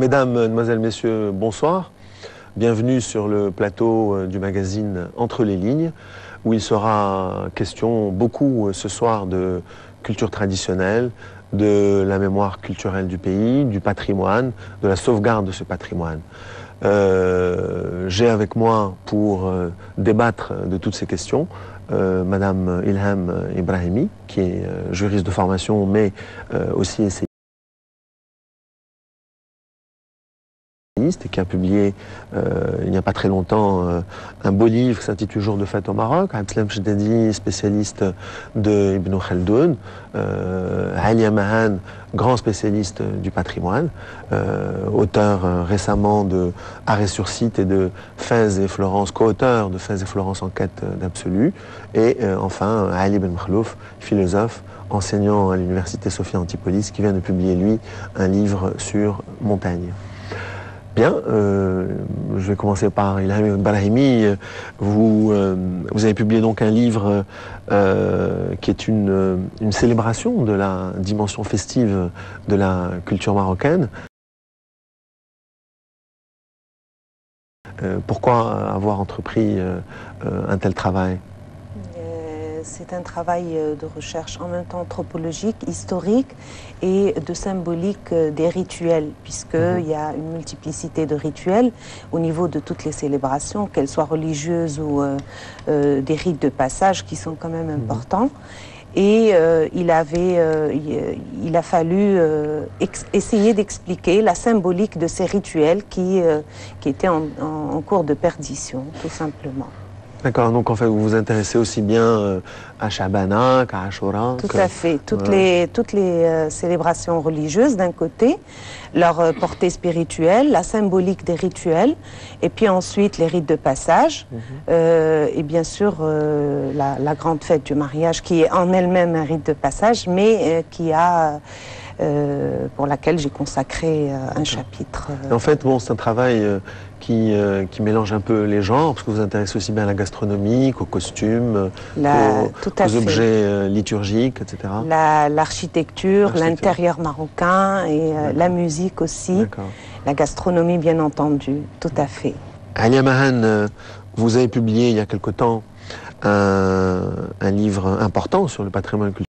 Mesdames, Mesdemoiselles, Messieurs, bonsoir. Bienvenue sur le plateau du magazine Entre les lignes, où il sera question beaucoup ce soir de culture traditionnelle, de la mémoire culturelle du pays, du patrimoine, de la sauvegarde de ce patrimoine. J'ai avec moi pour débattre de toutes ces questions Madame Ilham Ibrahimi, qui est juriste de formation, mais aussi essayiste, et qui a publié il n'y a pas très longtemps un beau livre qui s'intitule Jour de fête au Maroc. Abdeslam Chdadi, spécialiste de Ibn Khaldoun, Alia Mahan, grand spécialiste du patrimoine, auteur récemment de Arrêt sur site et de Fès et Florence, co-auteur de Fès et Florence en quête d'absolu, et enfin Ali Ben Khlouf, philosophe, enseignant à l'université Sophia Antipolis, qui vient de publier lui un livre sur Montaigne. Bien, je vais commencer par Ilham Ibrahimi. Vous avez publié donc un livre qui est une célébration de la dimension festive de la culture marocaine. Pourquoi avoir entrepris un tel travail ? C'est un travail de recherche en même temps anthropologique, historique et de symbolique des rituels, puisqu'il y a une multiplicité de rituels au niveau de toutes les célébrations, qu'elles soient religieuses ou des rites de passage qui sont quand même importants. Et il a fallu essayer d'expliquer la symbolique de ces rituels qui étaient en cours de perdition, tout simplement. D'accord, donc en fait vous vous intéressez aussi bien à Shabana qu'à Ashura. Tout à fait, toutes les célébrations religieuses d'un côté, leur portée spirituelle, la symbolique des rituels, et puis ensuite les rites de passage, et bien sûr la grande fête du mariage qui est en elle-même un rite de passage, mais pour laquelle j'ai consacré un chapitre. En fait, bon, c'est un travail qui mélange un peu les genres, parce que vous vous intéressez aussi bien à la gastronomie, qu'aux costumes, aux objets liturgiques, etc. L'architecture, l'intérieur marocain et la musique aussi. La gastronomie, bien entendu, tout à fait. Alia Mahan, vous avez publié il y a quelque temps un livre important sur le patrimoine culturel.